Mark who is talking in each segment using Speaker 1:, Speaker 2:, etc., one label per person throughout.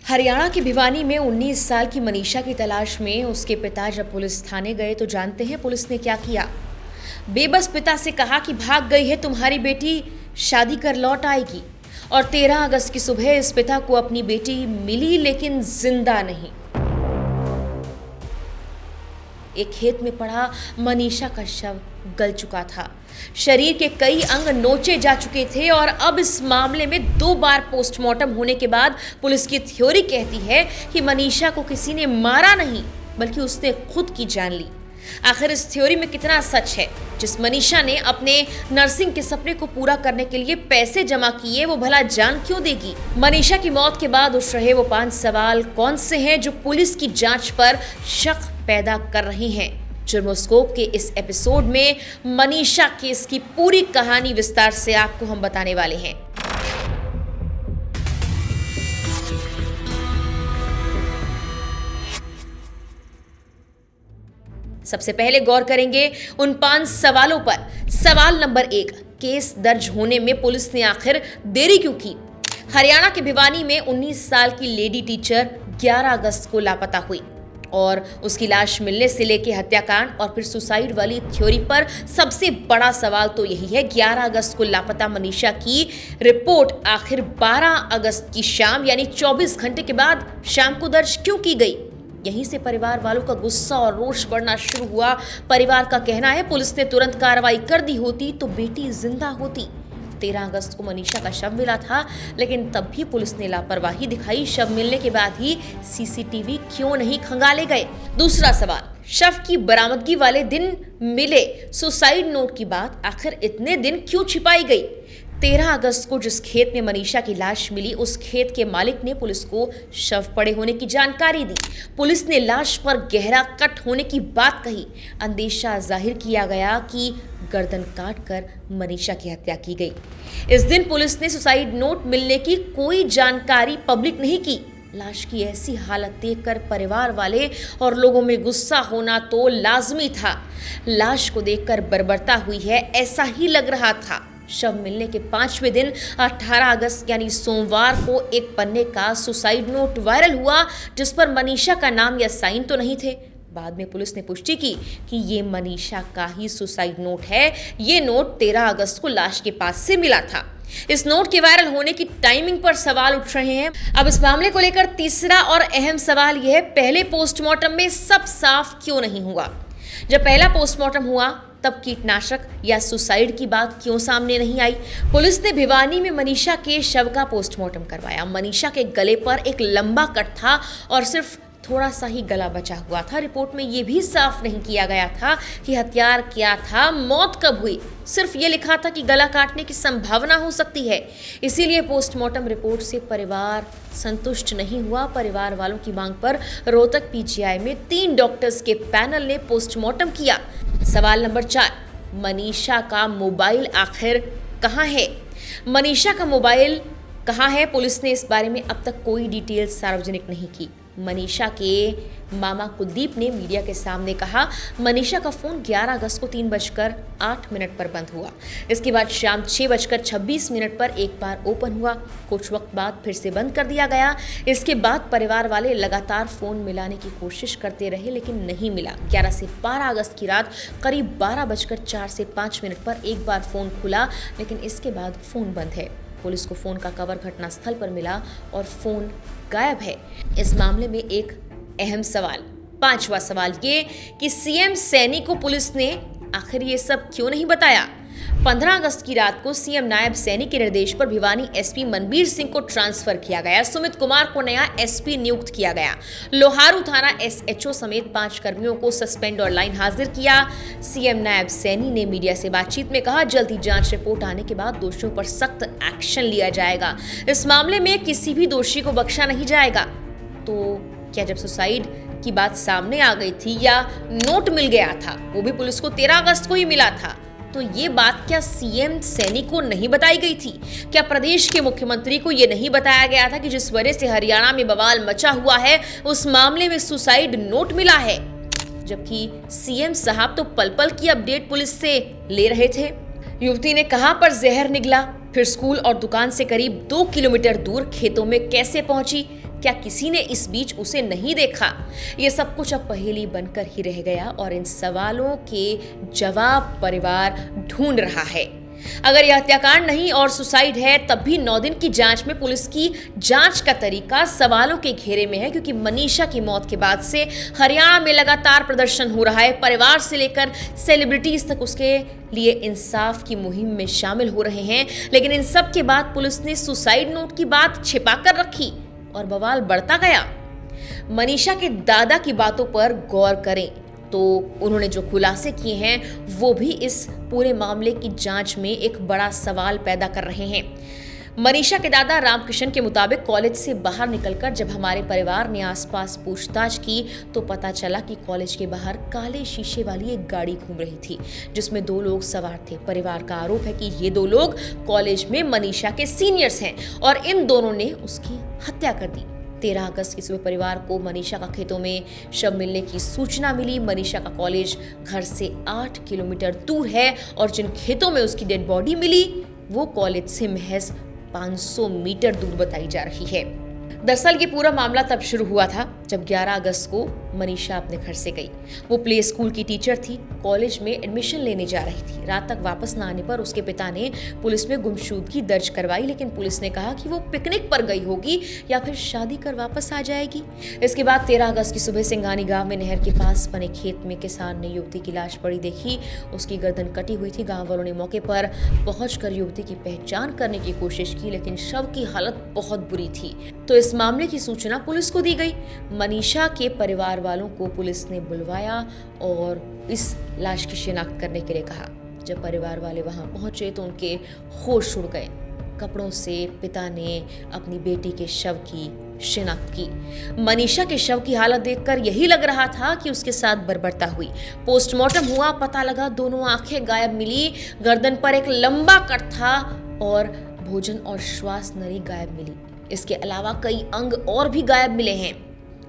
Speaker 1: हरियाणा के भिवानी में 19 साल की मनीषा की तलाश में उसके पिता जब पुलिस थाने गए तो जानते हैं पुलिस ने क्या किया। बेबस पिता से कहा कि भाग गई है तुम्हारी बेटी, शादी कर लौट आएगी। और 13 अगस्त की सुबह इस पिता को अपनी बेटी मिली, लेकिन जिंदा नहीं। एक खेत में पड़ा मनीषा का शव गल चुका था। शरीर के कई अंग नोचे जा चुके थे और अब इस मामले में 2 बार पोस्टमार्टम होने के बाद पुलिस की थ्योरी कहती है कि मनीषा को किसी ने मारा नहीं, बल्कि उसने खुद की जान ली। आखिर इस थ्योरी में कितना सच है? जिस मनीषा ने अपने नर्सिंग के सपने को पूरा करने के लिए पैसे जमा किए, वो भला जान क्यों देगी? मनीषा की मौत के बाद उठ रहे वो 5 सवाल कौन से हैं जो पुलिस की जांच पर शक पैदा कर रहे हैं? जुर्मोस्कोप के इस एपिसोड में मनीषा केस की पूरी कहानी विस्तार से आपको हम बताने वाले हैं। सबसे पहले गौर करेंगे उन 5 सवालों पर। सवाल नंबर 1, केस दर्ज होने में पुलिस ने आखिर देरी क्यों की? हरियाणा के भिवानी में 19 साल की लेडी टीचर 11 अगस्त को लापता हुई और उसकी लाश मिलने से लेकर हत्याकांड और फिर सुसाइड वाली थ्योरी पर सबसे बड़ा सवाल तो यही है, 11 अगस्त को लापता मनीषा की रिपोर्ट आखिर 12 अगस्त की शाम यानी 24 घंटे के बाद शाम को दर्ज क्यों की गई? यहीं से परिवार वालों का गुस्सा और रोष बढ़ना शुरू हुआ। परिवार का कहना है पुलिस ने तुरंत कार्रवाई कर दी होती तो बेटी जिंदा होती। 13 अगस्त को मनीषा का शव मिला था, लेकिन तब भी पुलिस ने लापरवाही दिखाई। शव मिलने के बाद ही सीसीटीवी क्यों नहीं खंगाले गए? दूसरा सवाल, शव की बरामदगी वाले दिन मिले सुसाइड नोट की बात आखिर इतने दिन क्यों छिपाई गई? 13 अगस्त को जिस खेत में मनीषा की लाश मिली, उस खेत के मालिक ने पुलिस को शव पड़े होने की जानकारी दी। पुलिस ने लाश पर गहरा कट होने की बात कही। अंदेशा जाहिर किया गया कि गर्दन काटकर मनीषा की हत्या की गई। इस दिन पुलिस ने सुसाइड नोट मिलने की कोई जानकारी पब्लिक नहीं की। लाश की ऐसी हालत देखकर परिवार वाले और लोगों में गुस्सा होना तो लाजमी था। लाश को देखकर बर्बरता हुई है ऐसा ही लग रहा था। शव मिलने के 5वें दिन 18 अगस्त यानी सोमवार को एक पन्ने का सुसाइड नोट वायरल हुआ, जिस पर मनीषा का नाम या साइन तो नहीं थे। बाद में पुलिस ने पुष्टि की कि ये मनीषा का ही सुसाइड नोट है। ये नोट 13 अगस्त को लाश के पास से मिला था। इस नोट के वायरल होने की टाइमिंग पर सवाल उठ रहे हैं। अब इस मामले को लेकर तीसरा और अहम सवाल यह है, पहले पोस्टमार्टम में सब साफ क्यों नहीं हुआ? जब पहला पोस्टमार्टम हुआ तब कीटनाशक या सुसाइड की बात क्यों सामने नहीं आई? पुलिस ने भिवानी में मनीषा के शव का पोस्टमार्टम करवाया। मनीषा के गले पर एक लंबा कट था और सिर्फ थोड़ा सा ही गला बचा हुआ था। रिपोर्ट में यह भी साफ नहीं किया गया था कि हथियार क्या था, मौत कब हुई। सिर्फ ये लिखा था कि गला काटने की संभावना हो सकती है। इसीलिए पोस्टमार्टम रिपोर्ट से परिवार संतुष्ट नहीं हुआ। परिवार वालों की मांग पर रोहतक पीजीआई में 3 डॉक्टर्स के पैनल ने पोस्टमार्टम किया। सवाल नंबर 4, मनीषा का मोबाइल आखिर कहाँ है? मनीषा का मोबाइल कहाँ है? पुलिस ने इस बारे में अब तक कोई डिटेल सार्वजनिक नहीं की। मनीषा के मामा कुलदीप ने मीडिया के सामने कहा, मनीषा का फोन 11 अगस्त को 3:08 पर बंद हुआ। इसके बाद शाम 6:26 पर एक बार ओपन हुआ। कुछ वक्त बाद फिर से बंद कर दिया गया। इसके बाद परिवार वाले लगातार फोन मिलाने की कोशिश करते रहे, लेकिन नहीं मिला। 11 से 12 अगस्त की रात करीब 12:04 से 5 पर एक बार फोन खुला, लेकिन इसके बाद फोन बंद है। पुलिस को फोन का कवर घटनास्थल पर मिला और फोन गायब है। इस मामले में एक अहम सवाल, 5वां सवाल ये कि सीएम सैनी को पुलिस ने आखिर ये सब क्यों नहीं बताया? 15 अगस्त की रात को सीएम नायब सैनी के निर्देश पर भिवानी एसपी मनबीर सिंह को ट्रांसफर किया गया। सुमित कुमार को नया एसपी नियुक्त किया गया। लोहारू थाना एसएचओ समेत 5 कर्मियों को सस्पेंड और लाइन हाजिर किया। सीएम नायब सैनी ने मीडिया से बातचीत में कहा, जल्दी जांच रिपोर्ट आने के बाद दोषियों पर सख्त एक्शन लिया जाएगा। इस मामले में किसी भी दोषी को बख्शा नहीं जाएगा। तो क्या जब सुसाइड की बात सामने आ गई थी या नोट मिल गया था, वो भी पुलिस को 13 अगस्त को ही मिला था, तो ये बात क्या सीएम सैनी को नहीं बताई गई थी? क्या प्रदेश के मुख्यमंत्री को ये नहीं बताया गया था कि जिस वजह से हरियाणा में बवाल मचा हुआ है, उस मामले में सुसाइड नोट मिला है? जबकि सीएम साहब तो पल पल की अपडेट पुलिस से ले रहे थे। युवती ने कहां पर जहर निकला, फिर स्कूल और दुकान से करीब 2 किलोमीटर दूर खेतों में कैसे पहुंची, क्या किसी ने इस बीच उसे नहीं देखा? ये सब कुछ अब पहेली बनकर ही रह गया और इन सवालों के जवाब परिवार ढूंढ रहा है। अगर यह हत्याकांड नहीं और सुसाइड है, तब भी 9 दिन की जांच में पुलिस की जांच का तरीका सवालों के घेरे में है, क्योंकि मनीषा की मौत के बाद से हरियाणा में लगातार प्रदर्शन हो रहा है। परिवार से लेकर सेलिब्रिटीज तक उसके लिए इंसाफ की मुहिम में शामिल हो रहे हैं। लेकिन इन सब के बाद पुलिस ने सुसाइड नोट की बात छिपा कर रखी और बवाल बढ़ता गया। मनीषा के दादा की बातों पर गौर करें तो उन्होंने जो खुलासे किए हैं वो भी इस पूरे मामले की जांच में एक बड़ा सवाल पैदा कर रहे हैं। मनीषा के दादा रामकिशन के मुताबिक कॉलेज से बाहर निकलकर जब हमारे परिवार ने आसपास पूछताछ की तो पता चला कि कॉलेज के बाहर काले शीशे वाली एक गाड़ी घूम रही थी जिसमें 2 लोग सवार थे। परिवार का आरोप है कि ये 2 लोग कॉलेज में मनीषा के सीनियर्स हैं और इन दोनों ने उसकी हत्या कर दी। 13 अगस्त की सुबह परिवार को मनीषा का खेतों में शव मिलने की सूचना मिली। मनीषा का कॉलेज घर से 8 किलोमीटर दूर है और जिन खेतों में उसकी डेड बॉडी मिली वो कॉलेज से महज 500 मीटर दूर बताई जा रही है। दरअसल ये पूरा मामला तब शुरू हुआ था जब 11 अगस्त को मनीषा अपने घर से गई। वो प्ले स्कूल की टीचर थी, कॉलेज में एडमिशन लेने जा रही थी। रात तक वापस न आने पर उसके पिता ने पुलिस में गुमशुदगी दर्ज करवाई, लेकिन पुलिस ने कहा कि वो पिकनिक पर गई होगी या फिर शादी कर वापस आ जाएगी। इसके बाद 13 अगस्त की सुबह सिंघानी गांव में नहर के पास बने खेत में किसान ने युवती की लाश पड़ी देखी। उसकी गर्दन कटी हुई थी। गाँव वालों ने मौके पर पहुंचकर युवती की पहचान करने की कोशिश की, लेकिन शव की हालत बहुत बुरी थी। तो इस मामले की सूचना पुलिस को दी गई। मनीषा के परिवार वालों को पुलिस ने बुलवाया और इस लाश की शिनाख्त करने के लिए कहा। जब परिवार वाले वहां पहुंचे तो उनके होश उड़ गए। कपड़ों से पिता ने अपनी बेटी के शव की शिनाख्त की। मनीषा के शव की हालत देखकर यही लग रहा था कि उसके साथ बर्बरता हुई। पोस्टमार्टम हुआ, पता लगा दोनों आंखें गायब मिली, गर्दन पर एक लंबा कट था और भोजन और श्वास नली गायब मिली। इसके अलावा कई अंग और भी गायब मिले हैं।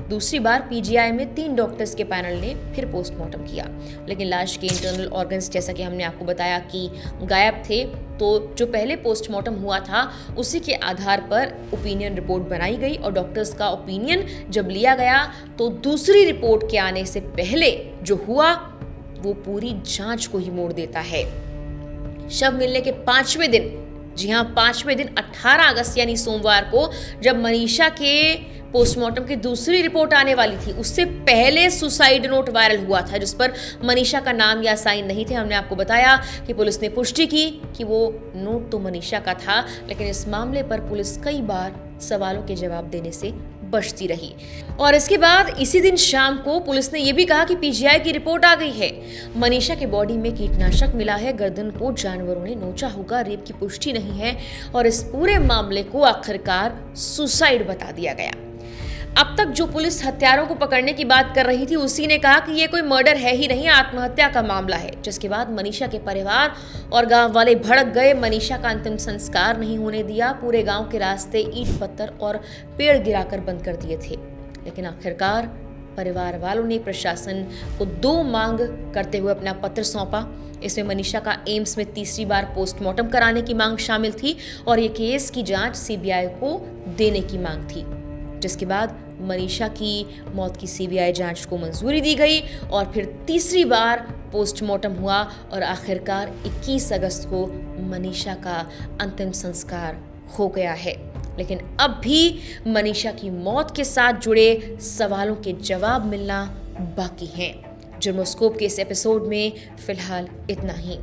Speaker 1: दूसरी बार पीजीआई में 3 डॉक्टर्स के पैनल ने फिर पोस्टमार्टम किया, लेकिन लाश के इंटरनल ऑर्गन्स, जैसा कि हमने आपको बताया कि गायब थे, तो जो पहले पोस्टमार्टम हुआ था उसी के आधार पर ओपिनियन रिपोर्ट बनाई गई और डॉक्टर्स का ओपिनियन जब लिया गया तो दूसरी रिपोर्ट के आने से पहले जो हुआ वो पूरी जांच को ही मोड़ देता है। शव मिलने के 5वें दिन, जी हाँ 5वें दिन 18 अगस्त यानी सोमवार को, जब मनीषा के पोस्टमार्टम की दूसरी रिपोर्ट आने वाली थी, उससे पहले सुसाइड नोट वायरल हुआ था जिस पर मनीषा का नाम या साइन नहीं थे। हमने आपको बताया कि पुलिस ने पुष्टि की कि वो नोट तो मनीषा का था, लेकिन इस मामले पर पुलिस कई बार सवालों के जवाब देने से बचती रही। और इसके बाद इसी दिन शाम को पुलिस ने यह भी कहा कि पीजीआई की रिपोर्ट आ गई है। मनीषा के बॉडी में कीटनाशक मिला है, गर्दन को जानवरों ने नोचा होगा, रेप की पुष्टि नहीं है और इस पूरे मामले को आखिरकार सुसाइड बता दिया गया। अब तक जो पुलिस हत्यारों को पकड़ने की बात कर रही थी उसी ने कहा कि ये कोई मर्डर है ही नहीं, आत्महत्या का मामला है। जिसके बाद मनीषा के परिवार और गांव वाले भड़क गए। मनीषा का अंतिम संस्कार नहीं होने दिया। पूरे गांव के रास्ते ईंट पत्थर और पेड़ गिराकर बंद कर दिए थे। लेकिन आखिरकार परिवार वालों ने प्रशासन को 2 मांग करते हुए अपना पत्र सौंपा। इसमें मनीषा का एम्स में तीसरी बार पोस्टमार्टम कराने की मांग शामिल थी और ये केस की जांच सीबीआई को देने की मांग थी। जिसके बाद मनीषा की मौत की सीबीआई जांच को मंजूरी दी गई और फिर तीसरी बार पोस्टमार्टम हुआ और आखिरकार 21 अगस्त को मनीषा का अंतिम संस्कार हो गया है। लेकिन अब भी मनीषा की मौत के साथ जुड़े सवालों के जवाब मिलना बाकी हैं। जुर्मोस्कोप के इस एपिसोड में फिलहाल इतना ही।